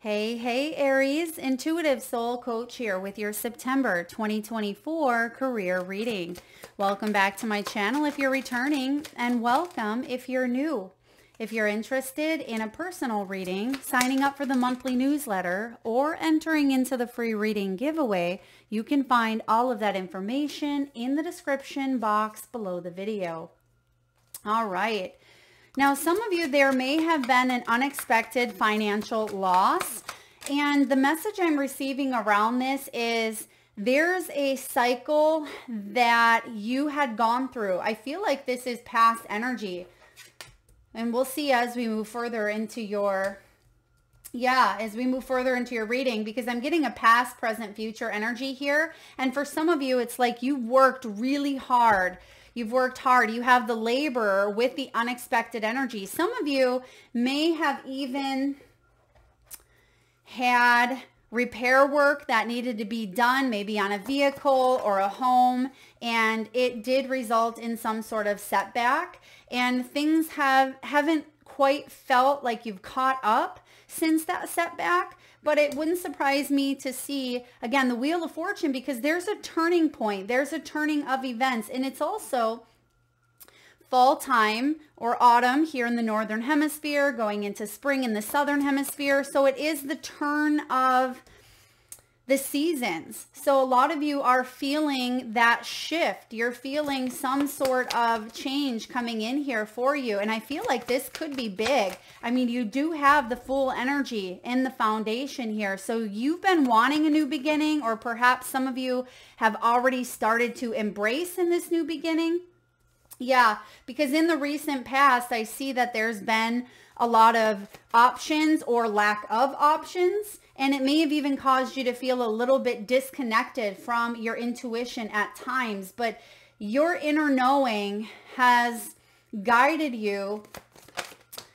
Hey, Aries, Intuitive Soul Coach here with your September 2024 career reading. Welcome back to my channel if you're returning, and welcome if you're new. If you're interested in a personal reading, signing up for the monthly newsletter, or entering into the free reading giveaway, you can find all of that information in the description box below the video. All right. Now, some of you, there may have been an unexpected financial loss, and the message I'm receiving around this is there's a cycle that you had gone through. I feel like this is past energy, and we'll see as we move further into your reading, because I'm getting a past, present, future energy here. And for some of you, it's like you worked really hard. You've worked hard. You have the labor with the unexpected energy. Some of you may have even had repair work that needed to be done, maybe on a vehicle or a home, and it did result in some sort of setback, and things haven't quite felt like you've caught up since that setback. But it wouldn't surprise me to see, again, the Wheel of Fortune, because there's a turning point. There's a turning of events. And it's also fall time or autumn here in the Northern Hemisphere, going into spring in the Southern Hemisphere. So it is the turn of the seasons. So a lot of you are feeling that shift. You're feeling some sort of change coming in here for you. And I feel like this could be big. I mean, you do have the full energy in the foundation here. So you've been wanting a new beginning, or perhaps some of you have already started to embrace in this new beginning. Yeah, because in the recent past, I see that there's been a lot of options or lack of options. And it may have even caused you to feel a little bit disconnected from your intuition at times. But your inner knowing has guided you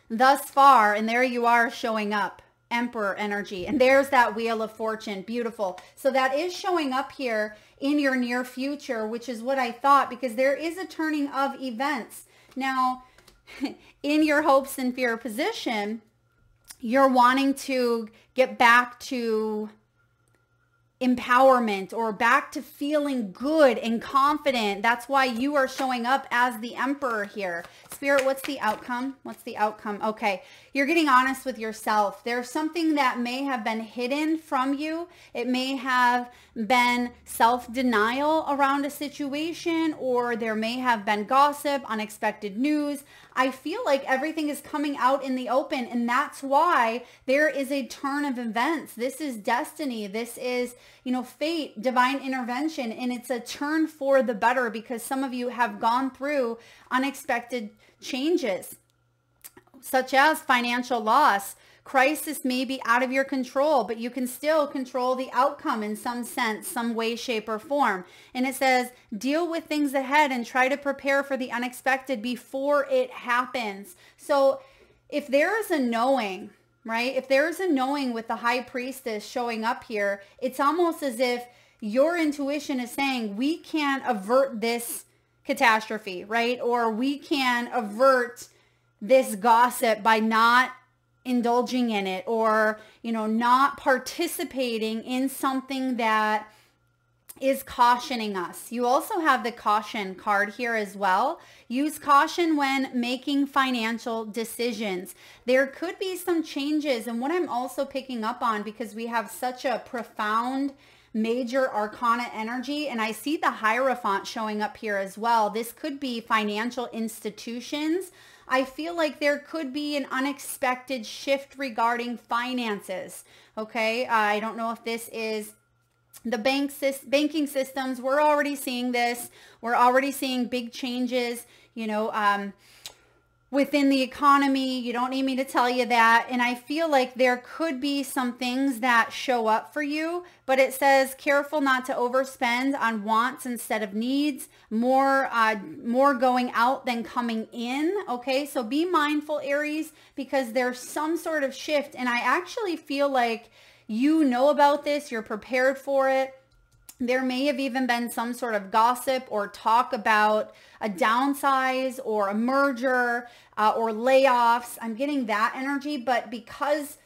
thus far. And there you are showing up. Emperor energy. And there's that Wheel of Fortune. Beautiful. So that is showing up here in your near future, which is what I thought, because there is a turning of events. Now, in your hopes and fear position, you're wanting to get back to empowerment or back to feeling good and confident. That's why you are showing up as the Emperor here. Spirit, what's the outcome? What's the outcome? Okay, you're getting honest with yourself. There's something that may have been hidden from you. It may have been self-denial around a situation, or there may have been gossip, unexpected news. I feel like everything is coming out in the open, and that's why there is a turn of events. This is destiny. This is, fate, divine intervention, and it's a turn for the better, because some of you have gone through unexpected changes, such as financial loss. Crisis may be out of your control, but you can still control the outcome in some sense, some way, shape, or form. And it says, deal with things ahead and try to prepare for the unexpected before it happens. So if there is a knowing, right? If there is a knowing with the High Priestess showing up here, it's almost as if your intuition is saying, we can avert this catastrophe, right? Or we can avert this gossip by not indulging in it, or not participating in something that is cautioning us. You also have the caution card here as well. Use caution when making financial decisions. There could be some changes, and what I'm also picking up on, because we have such a profound major arcana energy, and I see the Hierophant showing up here as well. This could be financial institutions. I feel like there could be an unexpected shift regarding finances. Okay, I don't know if this is the banking systems. We're already seeing this. We're already seeing big changes, within the economy. You don't need me to tell you that. And I feel like there could be some things that show up for you, but it says careful not to overspend on wants instead of needs, more going out than coming in. Okay, so be mindful, Aries, because there's some sort of shift. And I actually feel like you know about this, you're prepared for it. There may have even been some sort of gossip or talk about a downsize or a merger or layoffs. I'm getting that energy, but because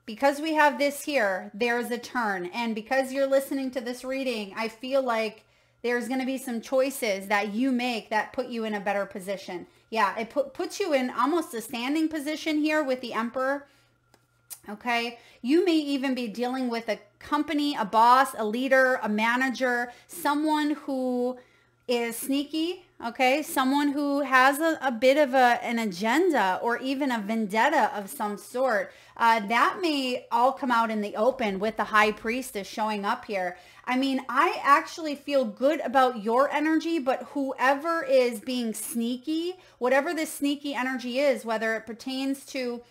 because we have this here, there's a turn. And because you're listening to this reading, I feel like there's going to be some choices that you make that put you in a better position. Yeah, it puts you in almost a standing position here with the Emperor. Okay, you may even be dealing with a company, a boss, a leader, a manager, someone who is sneaky, okay, someone who has a bit of an agenda or even a vendetta of some sort. That may all come out in the open with the High Priestess showing up here. I mean, I actually feel good about your energy, but whoever is being sneaky, whatever this sneaky energy is, whether it pertains to,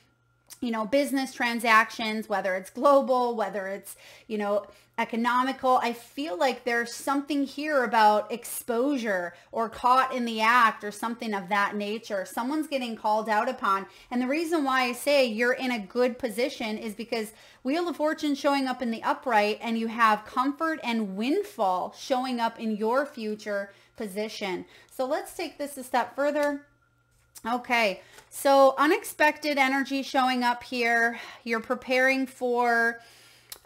you know, business transactions, whether it's global, whether it's, you know, economical, I feel like there's something here about exposure or caught in the act or something of that nature. Someone's getting called out upon. And the reason why I say you're in a good position is because Wheel of Fortune showing up in the upright, and you have comfort and windfall showing up in your future position. So let's take this a step further. Okay, so unexpected energy showing up here. You're preparing for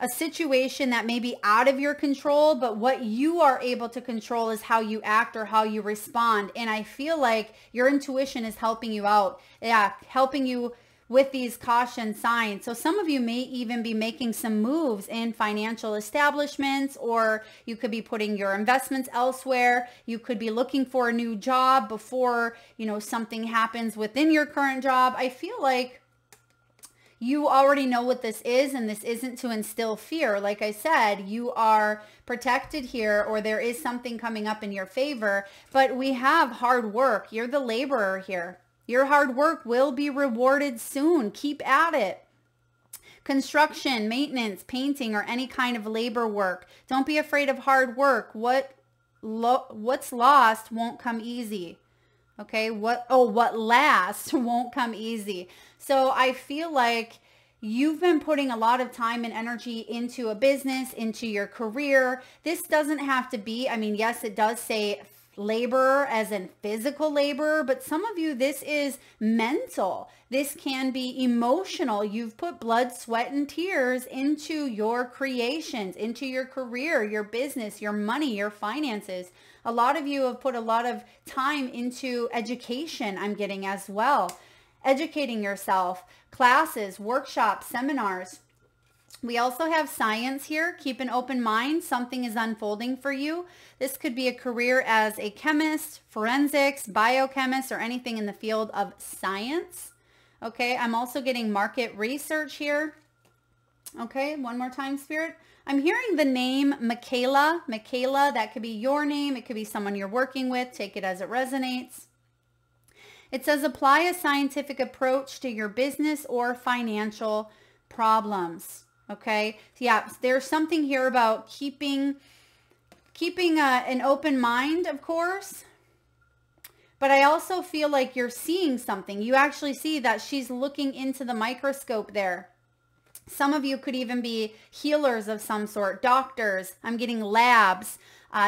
a situation that may be out of your control, but what you are able to control is how you act or how you respond. And I feel like your intuition is helping you out. Yeah, helping you with these caution signs. So some of you may even be making some moves in financial establishments, or you could be putting your investments elsewhere. You could be looking for a new job before, you know, something happens within your current job. I feel like you already know what this is, and this isn't to instill fear. Like I said, you are protected here, or there is something coming up in your favor, but we have hard work. You're the laborer here. Your hard work will be rewarded soon. Keep at it. Construction, maintenance, painting, or any kind of labor work. Don't be afraid of hard work. What's lost won't come easy. Okay, what lasts won't come easy. So I feel like you've been putting a lot of time and energy into a business, into your career. This doesn't have to be, I mean, yes, it does say labor as in physical labor, but some of you, this is mental. This can be emotional. You've put blood, sweat, and tears into your creations, into your career, your business, your money, your finances. A lot of you have put a lot of time into education, I'm getting as well. Educating yourself, classes, workshops, seminars. We also have science here. Keep an open mind. Something is unfolding for you. This could be a career as a chemist, forensics, biochemist, or anything in the field of science. Okay, I'm also getting market research here. Okay, one more time, Spirit. I'm hearing the name Michaela. Michaela, that could be your name. It could be someone you're working with. Take it as it resonates. It says apply a scientific approach to your business or financial problems. Okay, yeah, there's something here about keeping an open mind, of course. But I also feel like you're seeing something. You actually see that she's looking into the microscope there. Some of you could even be healers of some sort, doctors. I'm getting labs.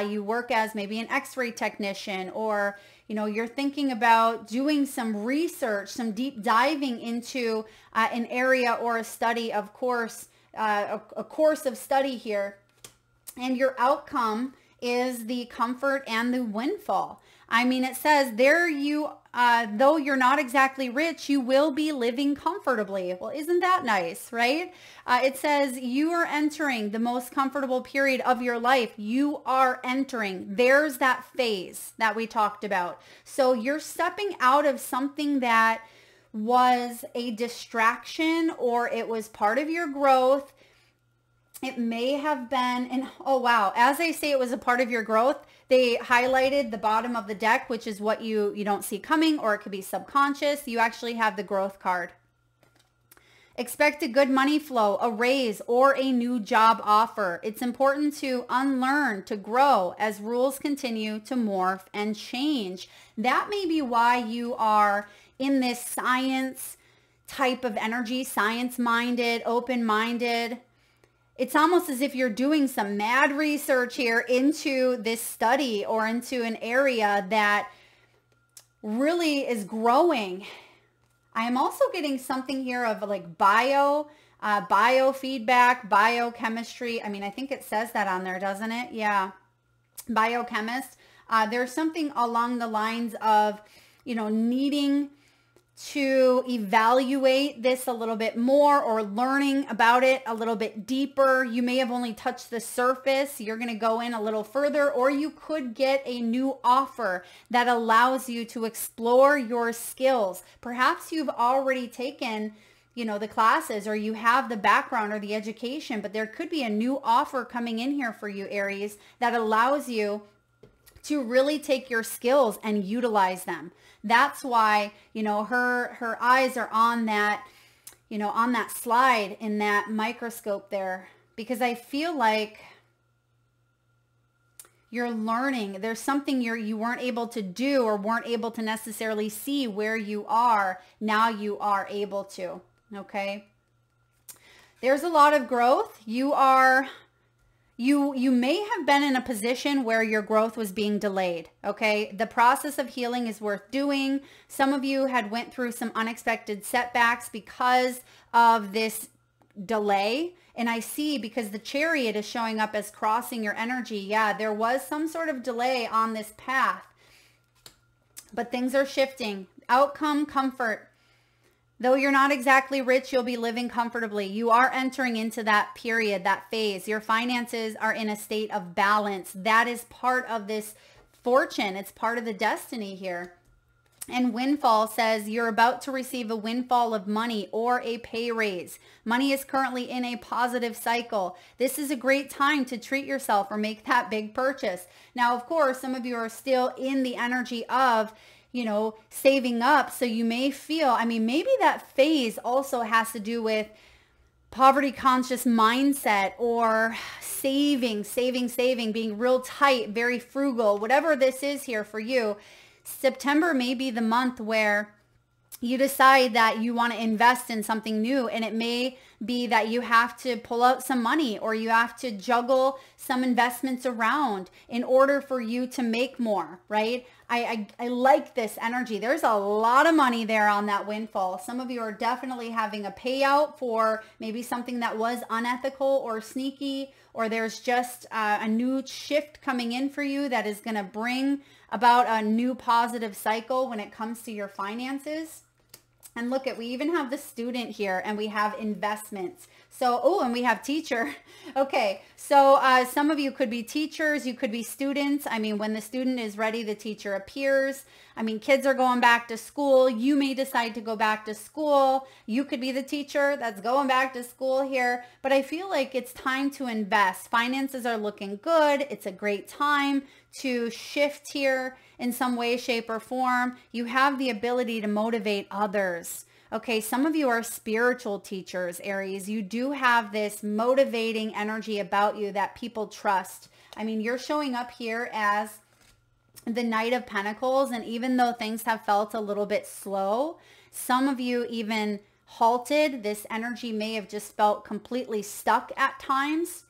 You work as maybe an x-ray technician, or, you know, you're thinking about doing some research, some deep diving into an area or a study, of course, a course of study here. And your outcome is the comfort and the windfall. I mean, it says there you, though you're not exactly rich, you will be living comfortably. Well, isn't that nice, right? It says you are entering the most comfortable period of your life. You are entering. There's that phase that we talked about. So you're stepping out of something that was a distraction, or it was part of your growth. It may have been, and oh wow, as they say it was a part of your growth, they highlighted the bottom of the deck, which is what you don't see coming, or it could be subconscious. You actually have the growth card. Expect a good money flow, a raise, or a new job offer. It's important to unlearn, to grow as rules continue to morph and change. That may be why you are in this science type of energy, science-minded, open-minded. It's almost as if you're doing some mad research here into this study or into an area that really is growing. I am also getting something here of like bio, biofeedback, biochemistry. I mean, I think it says that on there, doesn't it? Yeah. Biochemist. There's something along the lines of, you know, needing to evaluate this a little bit more or learning about it a little bit deeper. You may have only touched the surface. You're going to go in a little further, or you could get a new offer that allows you to explore your skills. Perhaps you've already taken, you know, the classes, or you have the background or the education, but there could be a new offer coming in here for you, Aries, that allows you to really take your skills and utilize them. That's why, you know, her eyes are on that, you know, on that slide in that microscope there, because I feel like you're learning. There's something you weren't able to do or weren't able to necessarily see where you are. Now you are able to, okay? There's a lot of growth. You may have been in a position where your growth was being delayed, okay? The process of healing is worth doing. Some of you had went through some unexpected setbacks because of this delay. And I see, because the Chariot is showing up as crossing your energy. Yeah, there was some sort of delay on this path, but things are shifting. Outcome, comfort. Though you're not exactly rich, you'll be living comfortably. You are entering into that period, that phase. Your finances are in a state of balance. That is part of this fortune. It's part of the destiny here. And windfall says you're about to receive a windfall of money or a pay raise. Money is currently in a positive cycle. This is a great time to treat yourself or make that big purchase. Now, of course, some of you are still in the energy of, you know, saving up. So you may feel, I mean, maybe that phase also has to do with poverty conscious mindset or saving, being real tight, very frugal, whatever this is here for you. September may be the month where you decide that you want to invest in something new, and it may be that you have to pull out some money or you have to juggle some investments around in order for you to make more, right? I like this energy. There's a lot of money there on that windfall. Some of you are definitely having a payout for maybe something that was unethical or sneaky, or there's just a new shift coming in for you that is going to bring about a new positive cycle when it comes to your finances. And look at, we even have the student here, and we have investments. So, oh, and we have teacher. Okay, so some of you could be teachers, you could be students. I mean, when the student is ready, the teacher appears. I mean, kids are going back to school. You may decide to go back to school. You could be the teacher that's going back to school here. But I feel like it's time to invest. Finances are looking good. It's a great time to shift here in some way, shape, or form. You have the ability to motivate others. Okay, some of you are spiritual teachers, Aries. You do have this motivating energy about you that people trust. I mean, you're showing up here as the Knight of Pentacles, and even though things have felt a little bit slow, some of you even halted. This energy may have just felt completely stuck at times.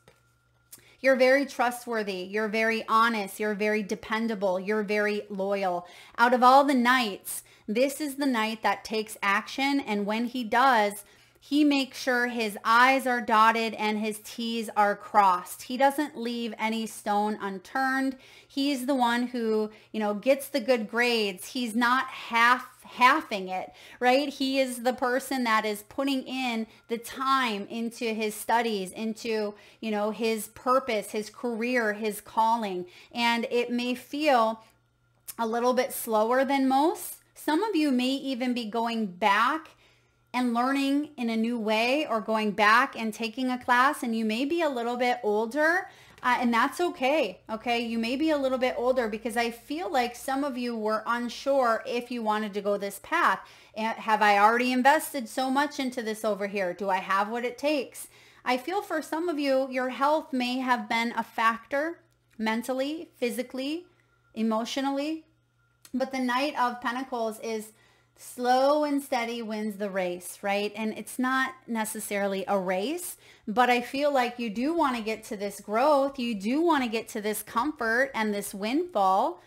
You're very trustworthy. You're very honest. You're very dependable. You're very loyal. Out of all the knights, this is the knight that takes action. And when he does, he makes sure his I's are dotted and his T's are crossed. He doesn't leave any stone unturned. He's the one who, you know, gets the good grades. He's not halving it, right? He is the person that is putting in the time into his studies, into, you know, his purpose, his career, his calling. And it may feel a little bit slower than most. Some of you may even be going back and learning in a new way, or going back and taking a class, and you may be a little bit older, and that's okay. Okay, you may be a little bit older, because I feel like some of you were unsure if you wanted to go this path. And have I already invested so much into this over here? Do I have what it takes? I feel for some of you, your health may have been a factor, mentally, physically, emotionally. But the Knight of Pentacles is slow and steady wins the race, right? And it's not necessarily a race, but I feel like you do want to get to this growth. You do want to get to this comfort and this windfall.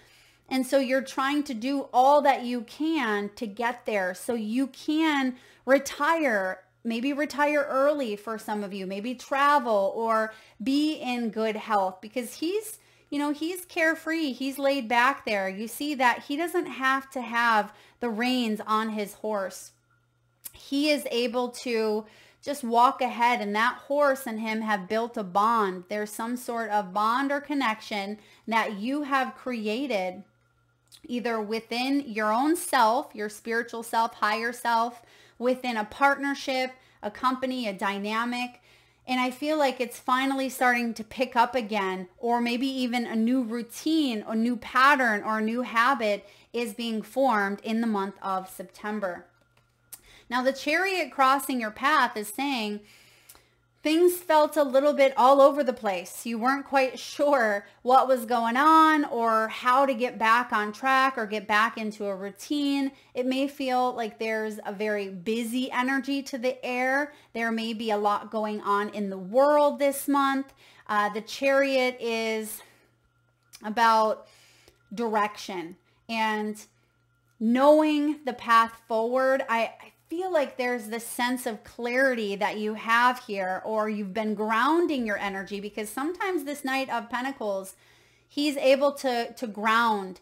And so you're trying to do all that you can to get there, so you can retire maybe retire early for some of you, maybe travel or be in good health, because he's, you know, he's carefree. He's laid back there. You see that he doesn't have to have the reins on his horse. He is able to just walk ahead, and that horse and him have built a bond. There's some sort of bond or connection that you have created either within your own self, your spiritual self, higher self, within a partnership, a company, a dynamic. And I feel like it's finally starting to pick up again, or maybe even a new routine, a new pattern, or a new habit is being formed in the month of September. Now, the Chariot crossing your path is saying things felt a little bit all over the place. You weren't quite sure what was going on or how to get back on track or get back into a routine. It may feel like there's a very busy energy to the air. There may be a lot going on in the world this month. The Chariot is about direction and knowing the path forward. I feel like there's this sense of clarity that you have here, or you've been grounding your energy, because sometimes this Knight of Pentacles, he's able to ground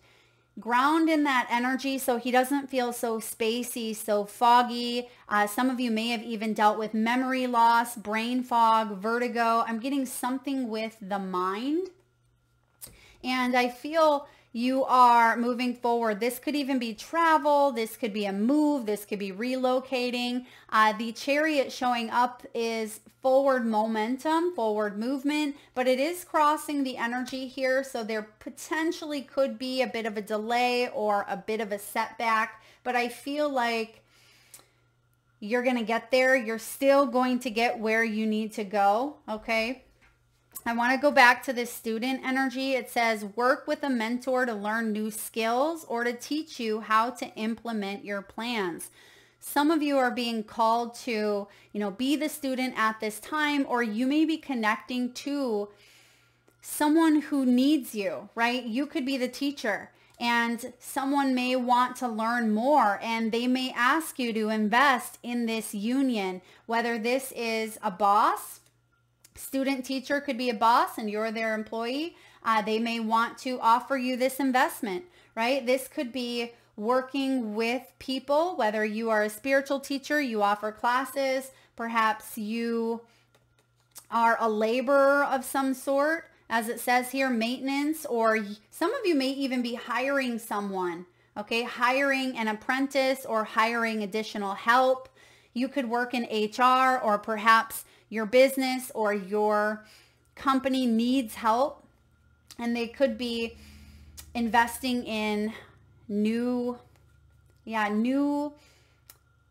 in that energy so he doesn't feel so spacey, so foggy. Some of you may have even dealt with memory loss, brain fog, vertigo. I'm getting something with the mind. And I feel you are moving forward. This could even be travel. This could be a move. This could be relocating. The Chariot showing up is forward momentum, forward movement, but it is crossing the energy here. So there potentially could be a bit of a delay or a bit of a setback, but I feel like you're going to get there. You're still going to get where you need to go. Okay. I want to go back to this student energy. It says work with a mentor to learn new skills or to teach you how to implement your plans. Some of you are being called to, be the student at this time, or you may be connecting to someone who needs you, right? You could be the teacher, and someone may want to learn more, and they may ask you to invest in this union, whether this is a boss. Student teacher could be a boss and you're their employee. They may want to offer you this investment, right? This could be working with people, whether you are a spiritual teacher, you offer classes, perhaps you are a laborer of some sort, as it says here, maintenance, or some of you may even be hiring someone, okay? Hiring an apprentice or hiring additional help. You could work in HR, or perhaps your business or your company needs help, and they could be investing in new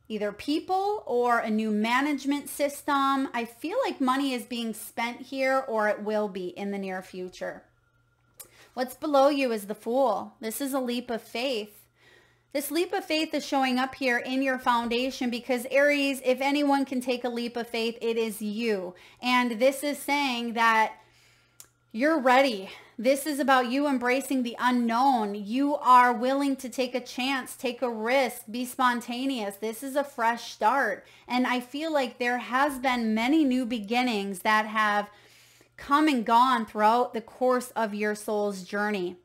either people or a new management system. I feel like money is being spent here, or it will be in the near future. What's below you is the Fool. This is a leap of faith. This leap of faith is showing up here in your foundation because, Aries, if anyone can take a leap of faith, it is you. And this is saying that you're ready. This is about you embracing the unknown. You are willing to take a chance, take a risk, be spontaneous. This is a fresh start. And I feel like there has been many new beginnings that have come and gone throughout the course of your soul's journey.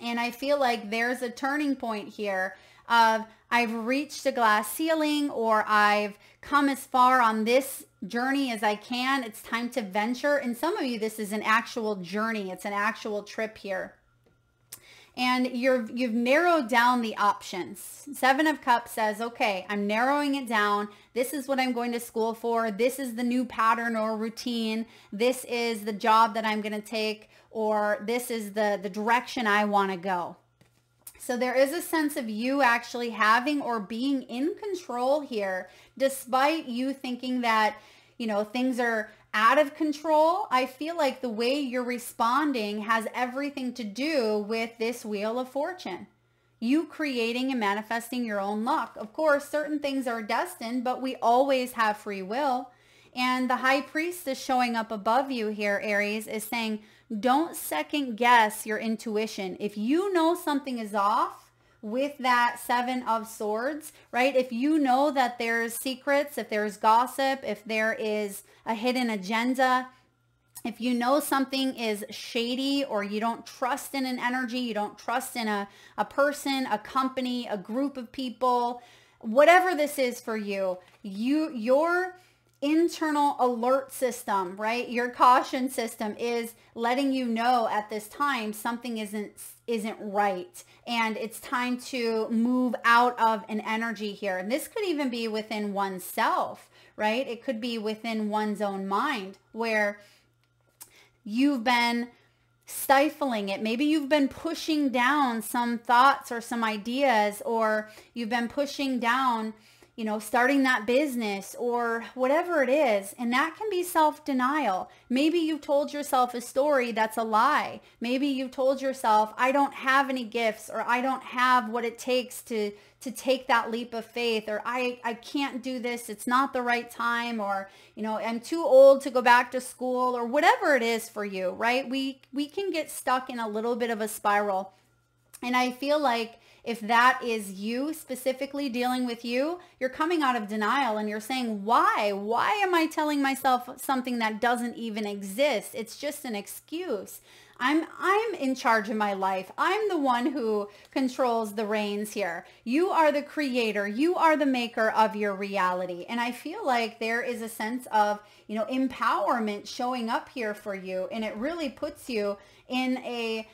And I feel like there's a turning point here of I've reached a glass ceiling, or I've come as far on this journey as I can. It's time to venture. And some of you, this is an actual journey. It's an actual trip here. And you've narrowed down the options. Seven of Cups says, okay, I'm narrowing it down. This is what I'm going to school for. This is the new pattern or routine. This is the job that I'm going to take, or this is the direction I want to go. So there is a sense of you actually having or being in control here, despite you thinking that, things are out of control. I feel like the way you're responding has everything to do with this Wheel of Fortune. You creating and manifesting your own luck. Of course, certain things are destined, but we always have free will. And the High Priestess showing up above you here, Aries, is saying, don't second guess your intuition. If you know something is off, with that Seven of Swords, right? If you know that there's secrets, if there's gossip, if there is a hidden agenda, if you know something is shady, or you don't trust in an energy, you don't trust in a person, a company, a group of people, whatever this is for you, your internal alert system, right? Your caution system is letting you know at this time something isn't right, and it's time to move out of an energy here. And this could even be within oneself, right? It could be within one's own mind where you've been stifling it. Maybe you've been pushing down some thoughts or some ideas, or you've been pushing down, you know, starting that business or whatever it is. And that can be self-denial. Maybe you've told yourself a story that's a lie. Maybe you've told yourself, I don't have any gifts, or I don't have what it takes to take that leap of faith, or I can't do this. It's not the right time, or, you know, I'm too old to go back to school, or whatever it is for you, right? We can get stuck in a little bit of a spiral. And I feel like if that is you specifically dealing with you, you're coming out of denial and you're saying, why? Why am I telling myself something that doesn't even exist? It's just an excuse. I'm in charge of my life. I'm the one who controls the reins here. You are the creator. You are the maker of your reality. And I feel like there is a sense of, you know, empowerment showing up here for you. And it really puts you in a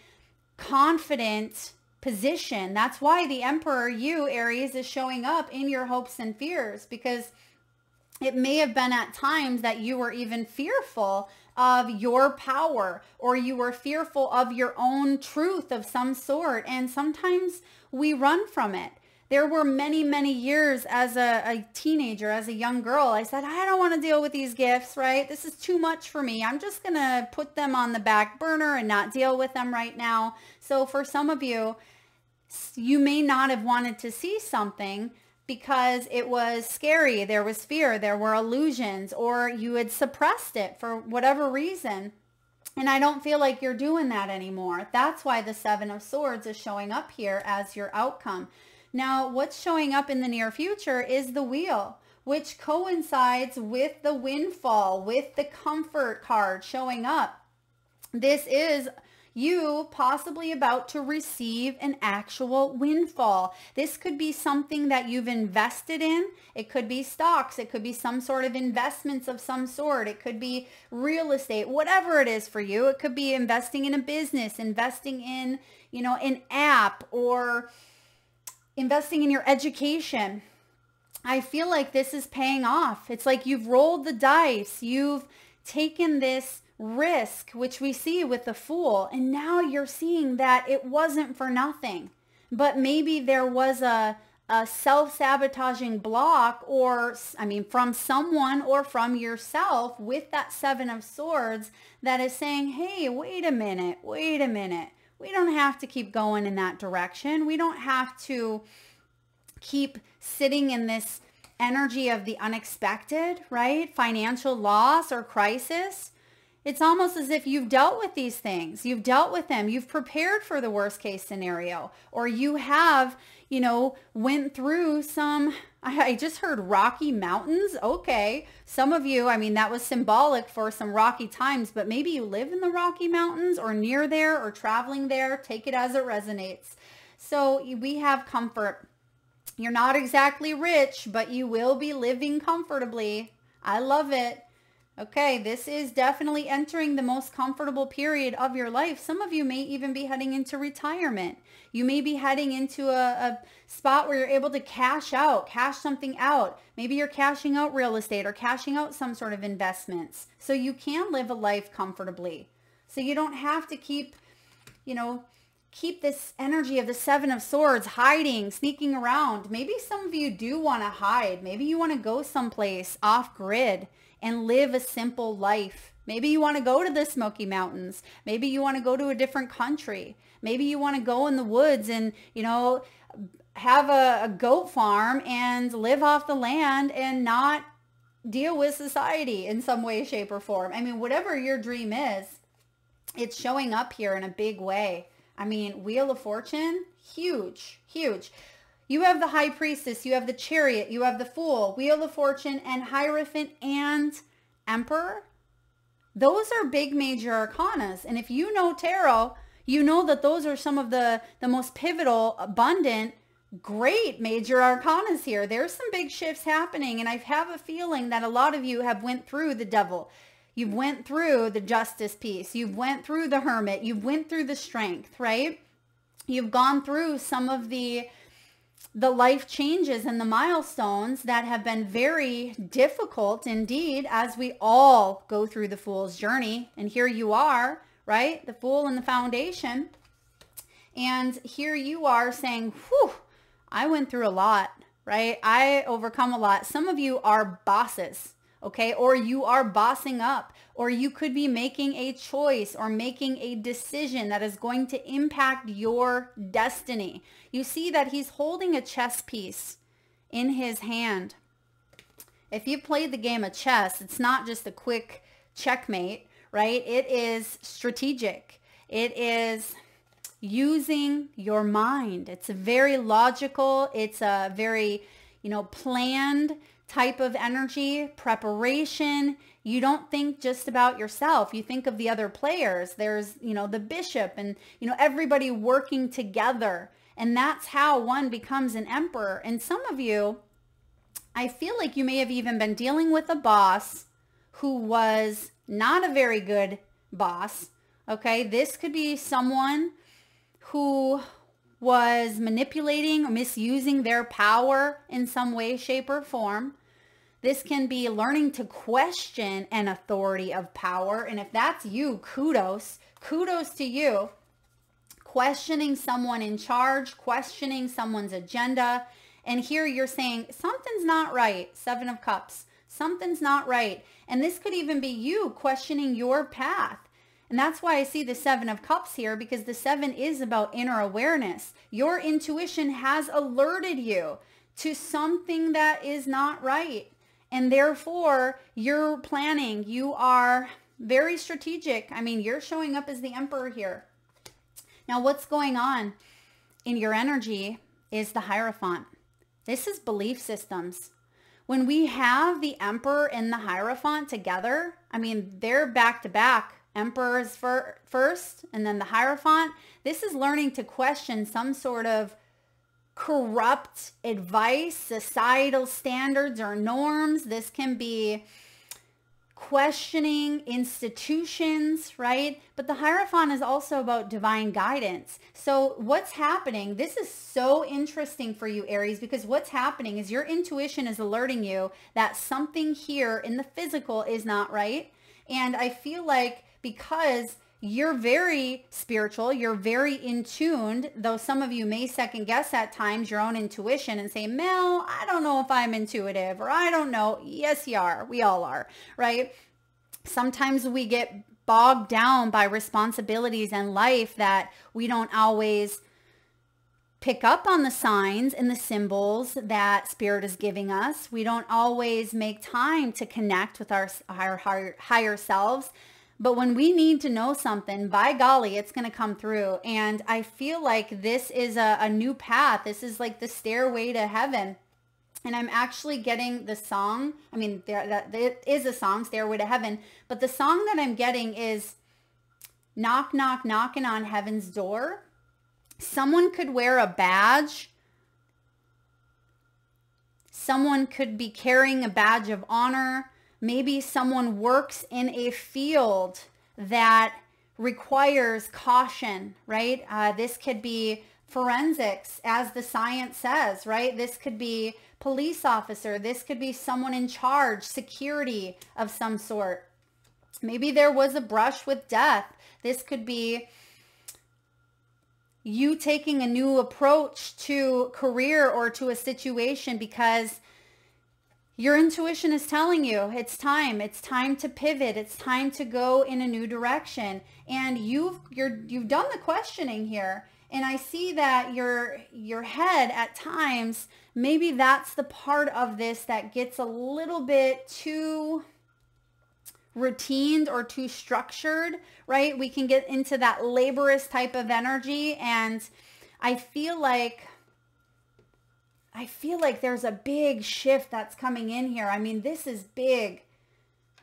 confident position. That's why the Emperor, you, Aries, is showing up in your hopes and fears, because it may have been at times that you were even fearful of your power, or you were fearful of your own truth of some sort. And sometimes we run from it. There were many, many years as a teenager, as a young girl, I said, I don't want to deal with these gifts, right? This is too much for me. I'm just going to put them on the back burner and not deal with them right now. So for some of you, you may not have wanted to see something because it was scary. There was fear. There were illusions, or you had suppressed it for whatever reason. And I don't feel like you're doing that anymore. That's why the Seven of Swords is showing up here as your outcome. Now, what's showing up in the near future is the Wheel, which coincides with the Windfall, with the Comfort card showing up. This is you possibly about to receive an actual windfall. This could be something that you've invested in. It could be stocks. It could be some sort of investments of some sort. It could be real estate, whatever it is for you. It could be investing in a business, investing in, you know, an app, or investing in your education. I feel like this is paying off. It's like you've rolled the dice. You've taken this risk, which we see with the Fool, and now you're seeing that it wasn't for nothing. But maybe there was a self-sabotaging block, or from someone or from yourself with that Seven of Swords that is saying, hey, wait a minute. We don't have to keep going in that direction. We don't have to keep sitting in this energy of the unexpected, right? Financial loss or crisis. It's almost as if you've dealt with these things. You've dealt with them. You've prepared for the worst case scenario, or you have, you know, went through some, I just heard Rocky Mountains. Okay. Some of you, that was symbolic for some rocky times, but maybe you live in the Rocky Mountains or near there or traveling there. Take it as it resonates. So we have comfort. You're not exactly rich, but you will be living comfortably. I love it. Okay, this is definitely entering the most comfortable period of your life. Some of you may even be heading into retirement. You may be heading into a spot where you're able to cash something out. Maybe you're cashing out real estate or cashing out some sort of investments. So you can live a life comfortably. So you don't have to keep this energy of the Seven of Swords, hiding, sneaking around. Maybe some of you do want to hide. Maybe you want to go someplace off grid and live a simple life. Maybe you want to go to the Smoky Mountains. Maybe you want to go to a different country. Maybe you want to go in the woods and, have a goat farm and live off the land and not deal with society in some way, shape, or form. Whatever your dream is, it's showing up here in a big way. I mean, Wheel of Fortune, huge, huge. You have the High Priestess, you have the Chariot, you have the Fool, Wheel of Fortune, and Hierophant and Emperor. Those are big major arcanas. And if you know tarot, you know that those are some of the most pivotal, abundant, great major arcanas here. There's some big shifts happening. And I have a feeling that a lot of you have went through the Devil. You've went through the Justice piece. You've went through the Hermit. You've went through the Strength, right? You've gone through some of the life changes and the milestones that have been very difficult indeed, as we all go through the Fool's journey. And here you are, right? The Fool and the Foundation. And here you are saying, whew, I went through a lot, right? I overcome a lot. Some of you are bosses, okay? Or you are bossing up, or you could be making a choice or making a decision that is going to impact your destiny. You see that he's holding a chess piece in his hand. If you've played the game of chess, it's not just a quick checkmate, right? It is strategic. It is using your mind. It's a very logical, it's a very, planned type of energy, preparation. You don't think just about yourself. You think of the other players. There's, the bishop and, everybody working together. And that's how one becomes an emperor. And some of you, I feel like you may have even been dealing with a boss who was not a very good boss. Okay, this could be someone who was manipulating or misusing their power in some way, shape, or form. This can be learning to question an authority of power. And if that's you, kudos to you. Questioning someone in charge, questioning someone's agenda. And here you're saying, something's not right. 7 of Cups. Something's not right. And this could even be you questioning your path. And that's why I see the 7 of Cups here, because the 7 is about inner awareness. Your intuition has alerted you to something that is not right. And therefore, you're planning. You are very strategic. I mean, you're showing up as the Emperor here. Now, what's going on in your energy is the Hierophant. This is belief systems. When we have the Emperor and the Hierophant together, I mean, they're back to back. Emperor is first, and then the Hierophant. This is learning to question some sort of corrupt advice, societal standards or norms. This can be questioning institutions, right? But the Hierophant is also about divine guidance. So what's happening? This is so interesting for you, Aries, because what's happening is your intuition is alerting you that something here in the physical is not right. And I feel like because you're very spiritual, you're very in tuned, though some of you may second guess at times your own intuition and say, Mel, I don't know if I'm intuitive, or I don't know. Yes, you are. We all are, right? Sometimes we get bogged down by responsibilities in life that we don't always pick up on the signs and the symbols that Spirit is giving us. We don't always make time to connect with our higher selves. But when we need to know something, by golly, it's going to come through. And I feel like this is a new path. This is like the stairway to heaven. And I'm actually getting the song. I mean, it is a song, Stairway to Heaven. But the song that I'm getting is Knock, Knock, Knocking on Heaven's Door. Someone could wear a badge. Someone could be carrying a badge of honor. Maybe someone works in a field that requires caution, right? This could be forensics, as the science says, right? This could be police officer. This could be someone in charge, security of some sort. Maybe there was a brush with death. This could be you taking a new approach to career or to a situation because your intuition is telling you it's time to pivot. It's time to go in a new direction. And you've done the questioning here. And I see that your head at times, maybe that's the part of this that gets a little bit too routine or too structured, right? We can get into that laborious type of energy. And I feel like there's a big shift that's coming in here. I mean, this is big.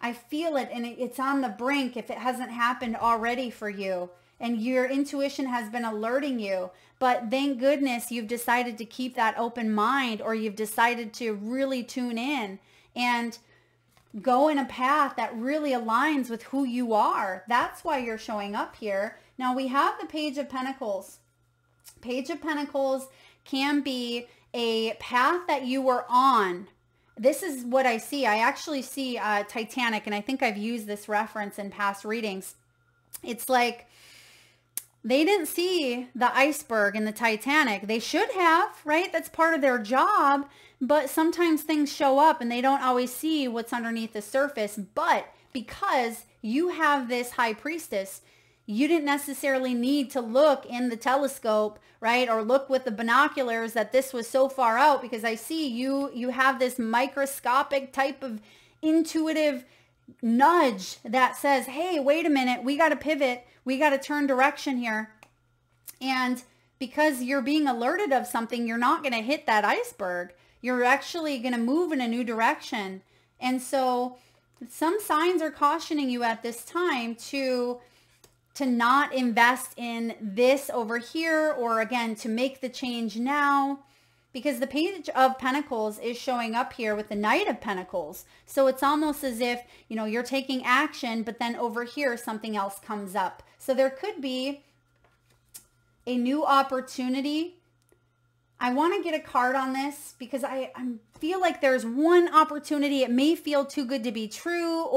I feel it, and it's on the brink if it hasn't happened already for you. And your intuition has been alerting you. But thank goodness you've decided to keep that open mind, or you've decided to really tune in and go in a path that really aligns with who you are. That's why you're showing up here. Now we have the Page of Pentacles. Page of Pentacles can be a path that you were on. This is what I see. I actually see Titanic, and I think I've used this reference in past readings. It's like they didn't see the iceberg in the Titanic. They should have, right? That's part of their job. But sometimes things show up and they don't always see what's underneath the surface. But because you have this High Priestess, you didn't necessarily need to look in the telescope, right? Or look with the binoculars that this was so far out, because I see you have this microscopic type of intuitive nudge that says, hey, wait a minute, we got to pivot. We got to turn direction here. And because you're being alerted of something, you're not going to hit that iceberg. You're actually going to move in a new direction. And so some signs are cautioning you at this time to not invest in this over here, or again, to make the change now, because the Page of Pentacles is showing up here with the Knight of Pentacles. So it's almost as if, you know, you're taking action, but then over here, something else comes up. So there could be a new opportunity. I want to get a card on this because I feel like there's one opportunity. It may feel too good to be true,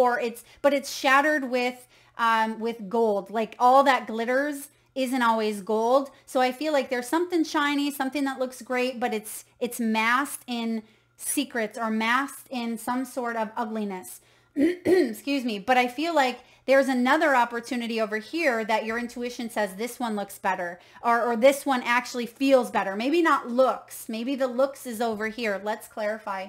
but it's shattered with gold. Like all that glitters isn't always gold. So I feel like there's something shiny, something that looks great, but it's masked in secrets or masked in some sort of ugliness. Excuse me. But I feel like there's another opportunity over here that your intuition says this one looks better, or this one actually feels better. Maybe not looks. Maybe the looks is over here. Let's clarify.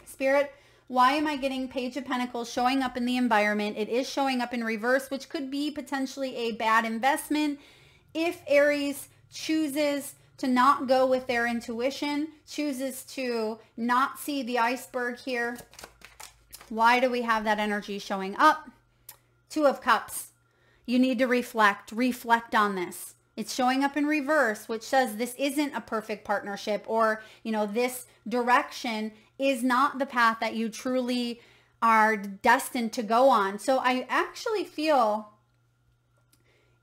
Spirit, why am I getting Page of Pentacles showing up in the environment? It is showing up in reverse, which could be potentially a bad investment if Aries chooses to not go with their intuition, chooses to not see the iceberg here. Why do we have that energy showing up? Two of Cups. You need to reflect on this. It's showing up in reverse, which says this isn't a perfect partnership, or, you know, this direction is not the path that you truly are destined to go on. So I actually feel,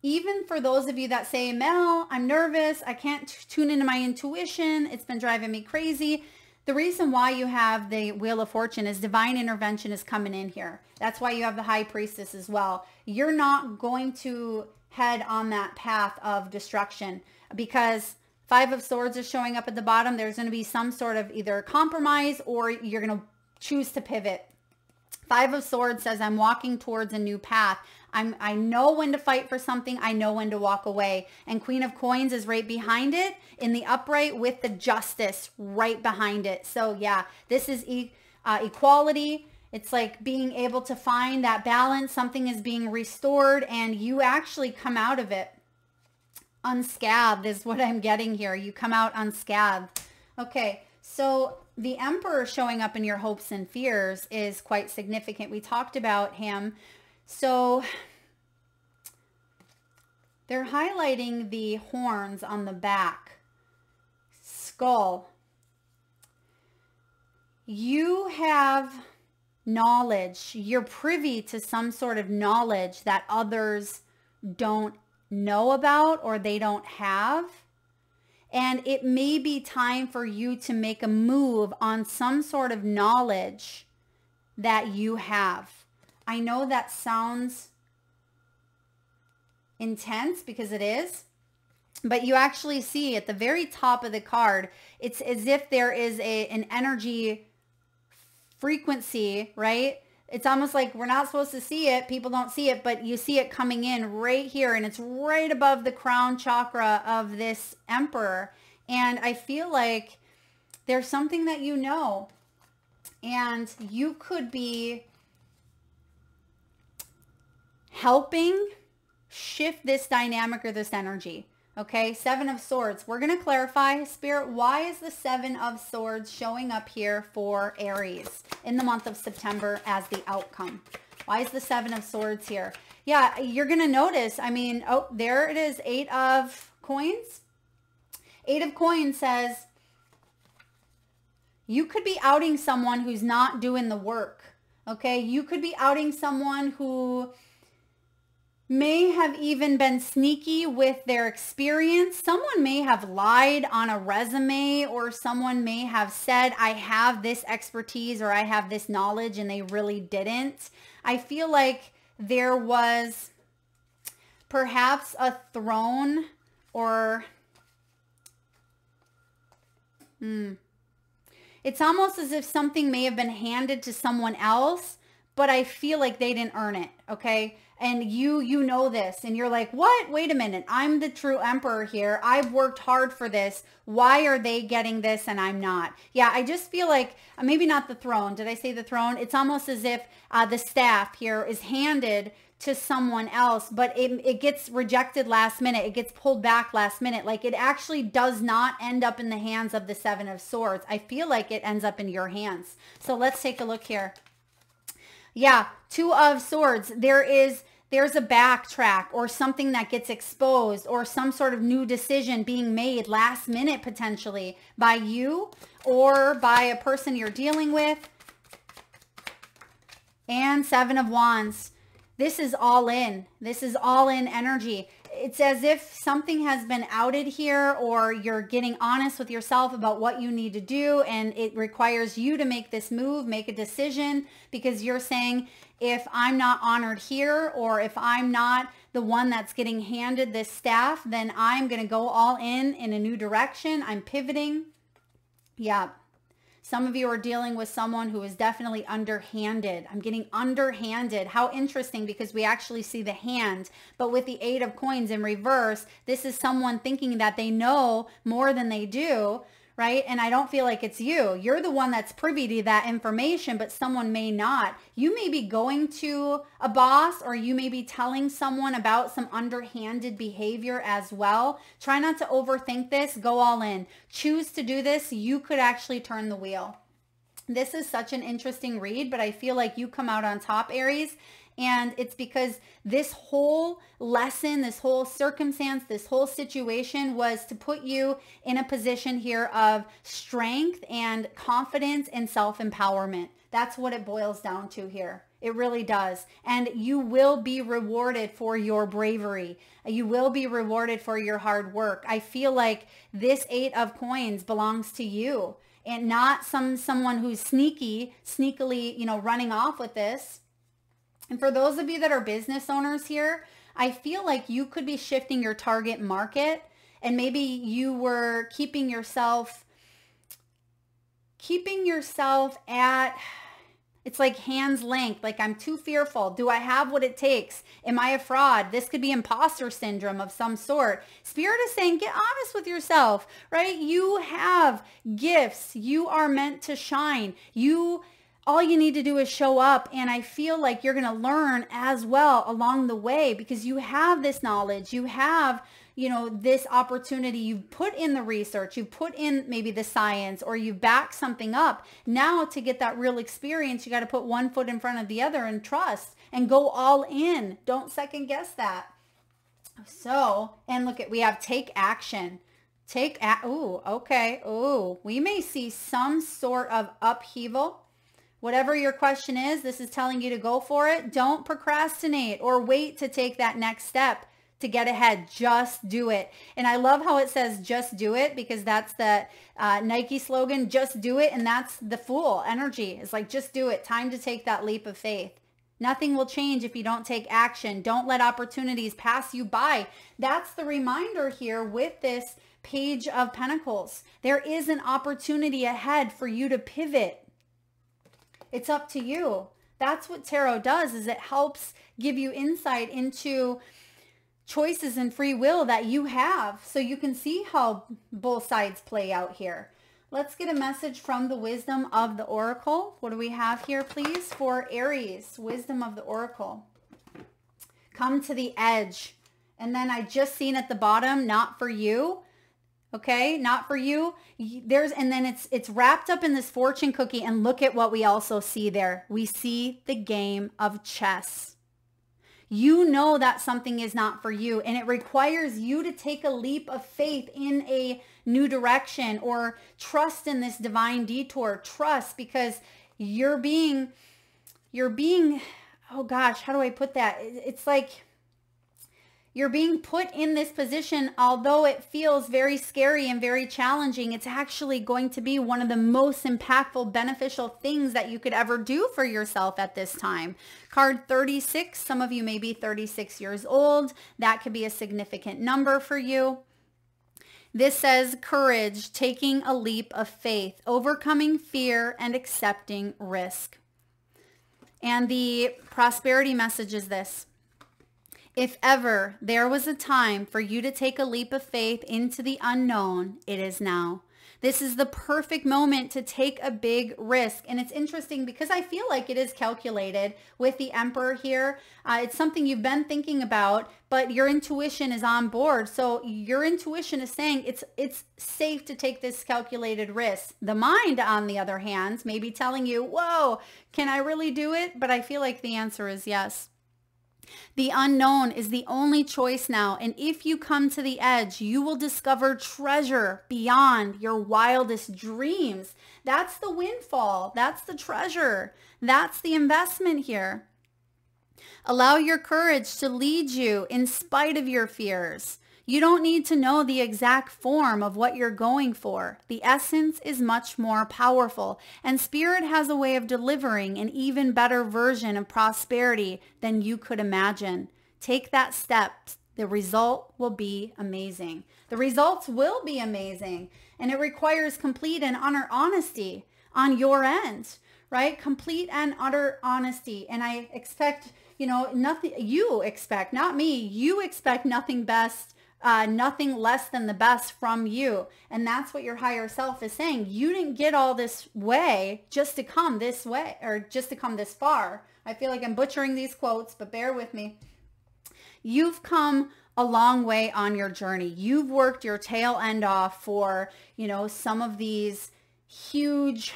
even for those of you that say, Mel, I'm nervous, I can't tune into my intuition, it's been driving me crazy. The reason why you have the Wheel of Fortune is divine intervention is coming in here. That's why you have the High Priestess as well. You're not going to head on that path of destruction, because Five of Swords is showing up at the bottom. There's going to be some sort of either compromise, or you're going to choose to pivot. Five of Swords says, I'm walking towards a new path. I know when to fight for something. I know when to walk away. And Queen of Coins is right behind it in the upright with the Justice right behind it. So yeah, this is equality. It's like being able to find that balance. Something is being restored and you actually come out of it unscathed is what I'm getting here. You come out unscathed. Okay, so the Emperor showing up in your hopes and fears is quite significant. We talked about him. So they're highlighting the horns on the back, skull. You have knowledge. You're privy to some sort of knowledge that others don't know about or they don't have. And it may be time for you to make a move on some sort of knowledge that you have. I know that sounds intense because it is, but you actually see at the very top of the card, it's as if there is an energy frequency, right? It's almost like we're not supposed to see it. People don't see it, but you see it coming in right here, and it's right above the crown chakra of this Emperor. And I feel like there's something that you know, and you could be helping shift this dynamic or this energy. Okay, Seven of Swords. We're going to clarify, Spirit, why is the Seven of Swords showing up here for Aries in the month of September as the outcome? Why is the Seven of Swords here? Yeah, you're going to notice, I mean, oh, there it is, Eight of Coins. Eight of Coins says you could be outing someone who's not doing the work. Okay, you could be outing someone who may have even been sneaky with their experience. Someone may have lied on a resume, or someone may have said, I have this expertise or I have this knowledge, and they really didn't. I feel like there was perhaps a throne or it's almost as if something may have been handed to someone else, but I feel like they didn't earn it, okay? And you know this, and you're like, what? Wait a minute. I'm the true emperor here. I've worked hard for this. Why are they getting this and I'm not? Yeah, I just feel like maybe not the throne. Did I say the throne? It's almost as if the staff here is handed to someone else, but it gets rejected last minute. It gets pulled back last minute. Like, it actually does not end up in the hands of the Seven of Swords. I feel like it ends up in your hands. So let's take a look here. Yeah, Two of Swords. There's a backtrack or something that gets exposed, or some sort of new decision being made last minute, potentially by you or by a person you're dealing with. And Seven of Wands. This is all in. This is all in energy. It's as if something has been outed here, or you're getting honest with yourself about what you need to do, and it requires you to make this move, make a decision, because you're saying, if I'm not honored here, or if I'm not the one that's getting handed this staff, then I'm going to go all in a new direction. I'm pivoting. Yeah. Some of you are dealing with someone who is definitely underhanded. I'm getting underhanded. How interesting, because we actually see the hand, but with the Eight of Coins in reverse, this is someone thinking that they know more than they do, right? And I don't feel like it's you. You're the one that's privy to that information, but someone may not. You may be going to a boss, or you may be telling someone about some underhanded behavior as well. Try not to overthink this. Go all in. Choose to do this. You could actually turn the wheel. This is such an interesting read, but I feel like you come out on top, Aries. And it's because this whole lesson, this whole circumstance, this whole situation was to put you in a position here of strength and confidence and self-empowerment. That's what it boils down to here. It really does. And you will be rewarded for your bravery. You will be rewarded for your hard work. I feel like this Eight of Coins belongs to you, and not someone who's sneakily, running off with this. And for those of you that are business owners here, I feel like you could be shifting your target market, and maybe you were keeping yourself at, it's like hand's length. Like, I'm too fearful. Do I have what it takes? Am I a fraud? This could be imposter syndrome of some sort. Spirit is saying, get honest with yourself, right? You have gifts. You are meant to shine. All you need to do is show up, and I feel like you're going to learn as well along the way, because you have this knowledge. You have, this opportunity. You've put in the research. You've put in maybe the science, or you back something up. Now, to get that real experience, you got to put one foot in front of the other and trust and go all in. Don't second guess that. So, and look we have take action. Okay. Ooh, we may see some sort of upheaval. Whatever your question is, this is telling you to go for it. Don't procrastinate or wait to take that next step to get ahead. Just do it. And I love how it says just do it, because that's the Nike slogan, just do it. And that's the Fool energy. It's like, just do it. Time to take that leap of faith. Nothing will change if you don't take action. Don't let opportunities pass you by. That's the reminder here with this Page of Pentacles. There is an opportunity ahead for you to pivot. It's up to you. That's what tarot does, is it helps give you insight into choices and free will that you have, so you can see how both sides play out here. Let's get a message from the wisdom of the Oracle. What do we have here, please, for Aries? Wisdom of the Oracle. come to the edge. And then I just seen at the bottom, not for you. Okay, not for you. And then it's wrapped up in this fortune cookie. And look at what we also see there. We see the game of chess. You know that something is not for you, and it requires you to take a leap of faith in a new direction, or trust in this divine detour. Trust, because you're being, oh gosh, how do I put that? It's like you're being put in this position. Although it feels very scary and very challenging, it's actually going to be one of the most impactful, beneficial things that you could ever do for yourself at this time. Card 36, some of you may be 36 years old. That could be a significant number for you. This says courage, taking a leap of faith, overcoming fear, and accepting risk. And the prosperity message is this: if ever there was a time for you to take a leap of faith into the unknown, it is now. This is the perfect moment to take a big risk. And it's interesting because I feel like it is calculated with the Emperor here. It's something you've been thinking about, but your intuition is on board. So your intuition is saying it's safe to take this calculated risk. The mind, on the other hand, may be telling you, whoa, can I really do it? But I feel like the answer is yes. The unknown is the only choice now, and if you come to the edge, you will discover treasure beyond your wildest dreams. That's the windfall. That's the treasure. That's the investment here. Allow your courage to lead you in spite of your fears. You don't need to know the exact form of what you're going for. The essence is much more powerful, and Spirit has a way of delivering an even better version of prosperity than you could imagine. Take that step. The result will be amazing. The results will be amazing, and it requires complete and utter honesty on your end, right? Complete and utter honesty. And I expect, nothing. You expect, not me, you expect nothing best. Nothing less than the best from you. And that's what your higher self is saying. You didn't get all this way just to come this way, or just to come this far. I feel like I'm butchering these quotes, but bear with me. You've come a long way on your journey. You've worked your tail end off for, some of these huge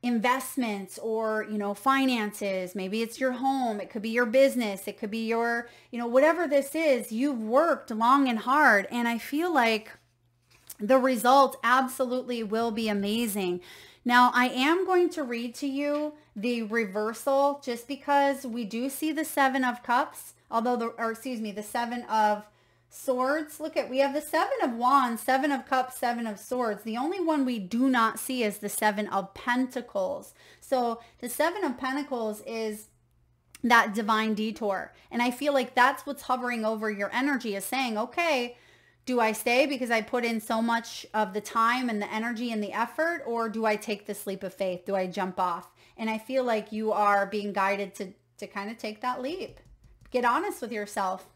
investments or, finances. Maybe it's your home. It could be your business. It could be your, whatever this is, you've worked long and hard. And I feel like the result absolutely will be amazing. Now, I am going to read to you the reversal just because we do see the 7 of Cups, the 7 of Swords. Look at, we have the 7 of Wands, 7 of Cups, 7 of Swords. The only one we do not see is the 7 of Pentacles. So the 7 of Pentacles is that divine detour. And I feel like that's what's hovering over your energy, is saying, okay, do I stay because I put in so much of the time and the energy and the effort, or do I take this leap of faith? Do I jump off? And I feel like you are being guided to kind of take that leap. Get honest with yourself.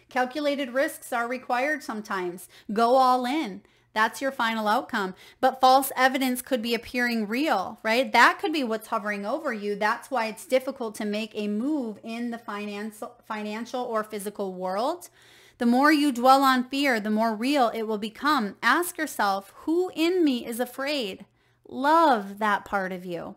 Calculated risks are required sometimes. Go all in. That's your final outcome. But false evidence could be appearing real, right? That could be what's hovering over you. That's why it's difficult to make a move in the financial or physical world. The more you dwell on fear, the more real it will become. Ask yourself, who in me is afraid? Love that part of you.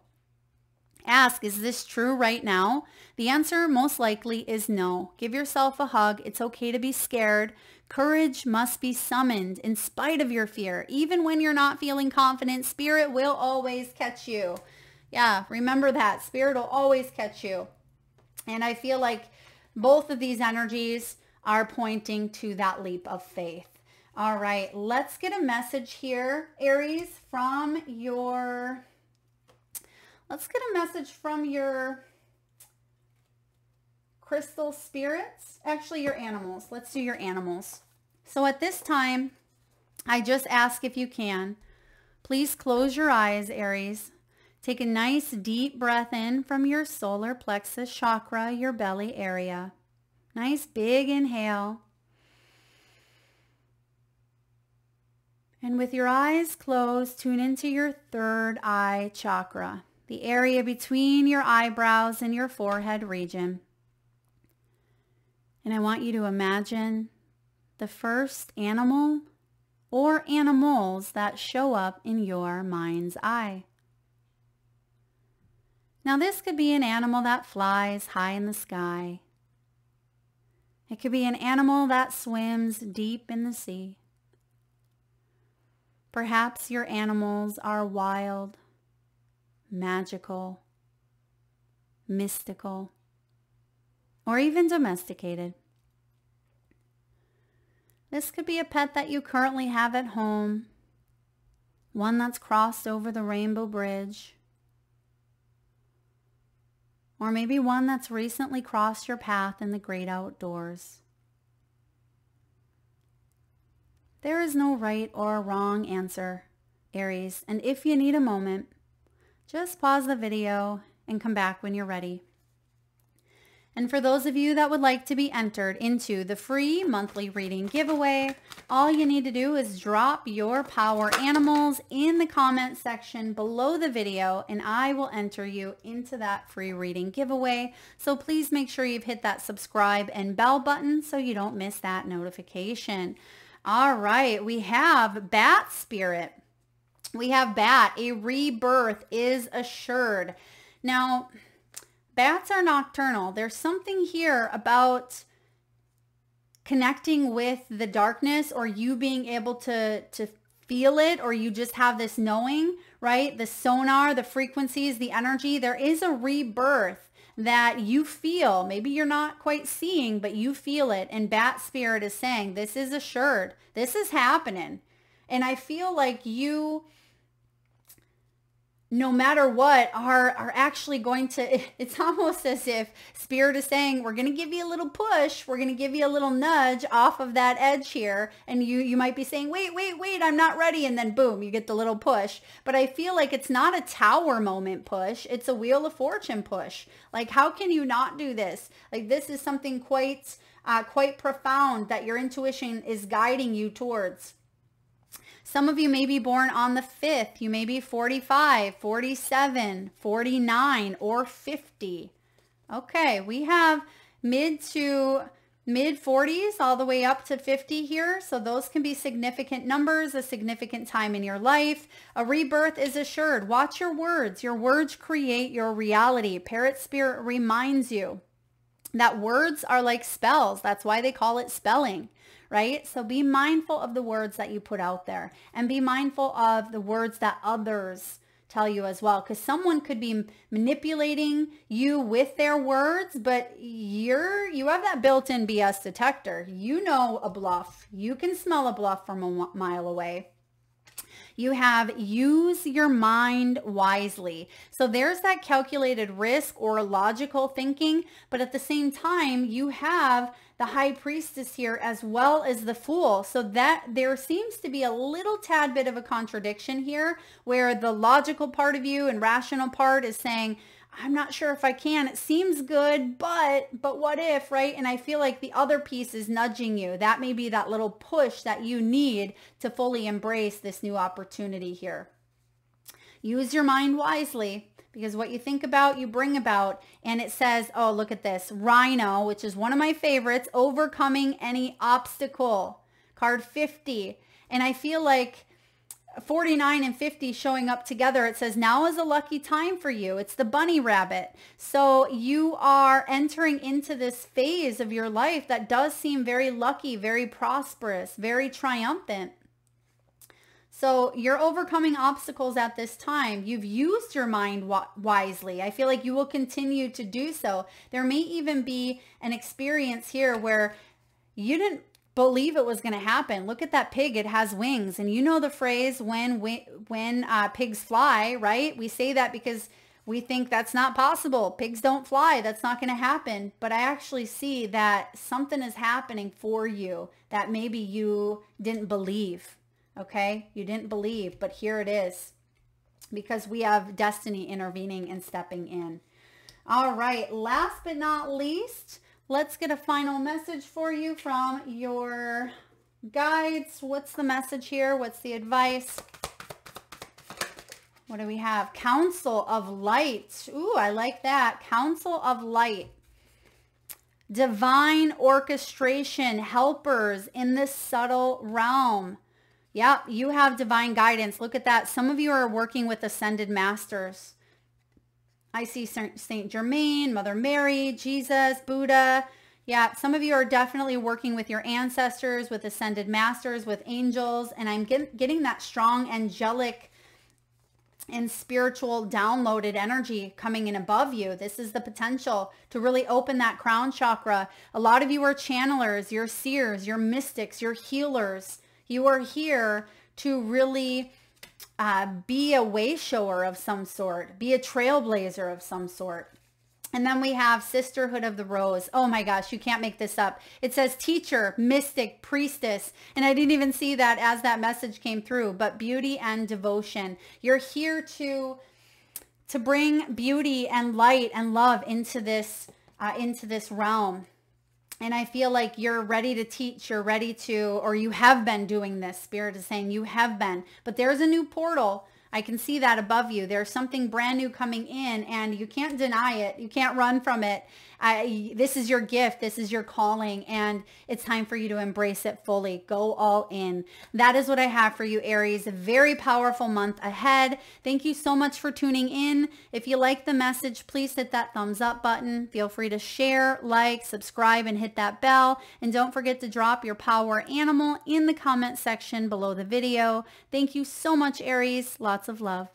Ask, is this true right now? The answer most likely is no. Give yourself a hug. It's okay to be scared. Courage must be summoned in spite of your fear. Even when you're not feeling confident, Spirit will always catch you. Yeah, remember that. Spirit will always catch you. And I feel like both of these energies are pointing to that leap of faith. All right, let's get a message here, Aries, from your... Let's get a message from your crystal spirits. Actually, your animals. Let's do your animals. So at this time, I just ask, if you can, please close your eyes, Aries. Take a nice deep breath in from your solar plexus chakra, your belly area. Nice big inhale. And with your eyes closed, tune into your third eye chakra, the area between your eyebrows and your forehead region. And I want you to imagine the first animal or animals that show up in your mind's eye. Now this could be an animal that flies high in the sky. It could be an animal that swims deep in the sea. Perhaps your animals are wild, magical, mystical, or even domesticated. This could be a pet that you currently have at home, one that's crossed over the rainbow bridge, or maybe one that's recently crossed your path in the great outdoors. There is no right or wrong answer, Aries, and if you need a moment, just pause the video and come back when you're ready. And for those of you that would like to be entered into the free monthly reading giveaway, all you need to do is drop your power animals in the comment section below the video, and I will enter you into that free reading giveaway. So please make sure you've hit that subscribe and bell button so you don't miss that notification. All right, we have Bat Spirit. We have Bat, a rebirth is assured. Now, bats are nocturnal. There's something here about connecting with the darkness, or you being able to feel it, or you just have this knowing, right? The sonar, the frequencies, the energy. There is a rebirth that you feel. Maybe you're not quite seeing, but you feel it. And Bat Spirit is saying, this is assured. This is happening. And I feel like you, no matter what, are actually going to, it's almost as if Spirit is saying, we're going to give you a little push. We're going to give you a little nudge off of that edge here. And you might be saying, wait, I'm not ready. And then boom, you get the little push. But I feel like it's not a Tower moment push. It's a Wheel of Fortune push. Like, how can you not do this? Like, this is something quite profound that your intuition is guiding you towards. Some of you may be born on the 5th. You may be 45, 47, 49, or 50. Okay, we have mid 40s all the way up to 50 here. So those can be significant numbers, a significant time in your life. A rebirth is assured. Watch your words. Your words create your reality. Parrot Spirit reminds you that words are like spells. That's why they call it spelling. Right? So be mindful of the words that you put out there, and be mindful of the words that others tell you as well, because someone could be manipulating you with their words, but you have that built-in BS detector. You know a bluff. You can smell a bluff from a mile away. You have use your mind wisely. So there's that calculated risk or logical thinking, but at the same time, you have the High Priestess here as well as the Fool. So that there seems to be a little tad bit of a contradiction here, where the logical part of you and rational part is saying, I'm not sure if I can. It seems good, but what if, right? And I feel like the other piece is nudging you. That may be that little push that you need to fully embrace this new opportunity here. Use your mind wisely, because what you think about, you bring about. And it says, oh, look at this. Rhino, which is one of my favorites, overcoming any obstacle. Card 50. And I feel like 49 and 50 showing up together. It says, now is a lucky time for you. It's the bunny rabbit. So you are entering into this phase of your life that does seem very lucky, very prosperous, very triumphant. So you're overcoming obstacles at this time. You've used your mind wisely. I feel like you will continue to do so. There may even be an experience here where you didn't believe it was going to happen. Look at that pig. It has wings. And you know the phrase, when pigs fly, right? We say that because we think that's not possible. Pigs don't fly. That's not going to happen. But I actually see that something is happening for you that maybe you didn't believe. Okay? You didn't believe, but here it is, because we have destiny intervening and stepping in. All right. Last but not least, let's get a final message for you from your guides. What's the message here? What's the advice? What do we have? Council of Light. Ooh, I like that. Council of Light. Divine orchestration, helpers in this subtle realm. Yep, you have divine guidance. Look at that. Some of you are working with ascended masters. I see Saint Germain, Mother Mary, Jesus, Buddha. Yeah, some of you are definitely working with your ancestors, with ascended masters, with angels. And I'm getting that strong angelic and spiritual downloaded energy coming in above you. This is the potential to really open that crown chakra. A lot of you are channelers, you're seers, you're mystics, you're healers. You are here to really be a way shower of some sort, be a trailblazer of some sort. And then we have Sisterhood of the Rose. Oh my gosh, you can't make this up. It says teacher, mystic, priestess. And I didn't even see that as that message came through, but beauty and devotion. You're here to bring beauty and light and love into this realm. And I feel like you're ready to teach, you're ready to, or you have been doing this. Spirit is saying you have been, but there's a new portal. I can see that above you. There's something brand new coming in and you can't deny it. You can't run from it. This is your gift. This is your calling and it's time for you to embrace it fully. Go all in. That is what I have for you, Aries. A very powerful month ahead. Thank you so much for tuning in. If you like the message, please hit that thumbs up button. Feel free to share, like, subscribe, and hit that bell. And don't forget to drop your power animal in the comment section below the video. Thank you so much, Aries. Lots of love.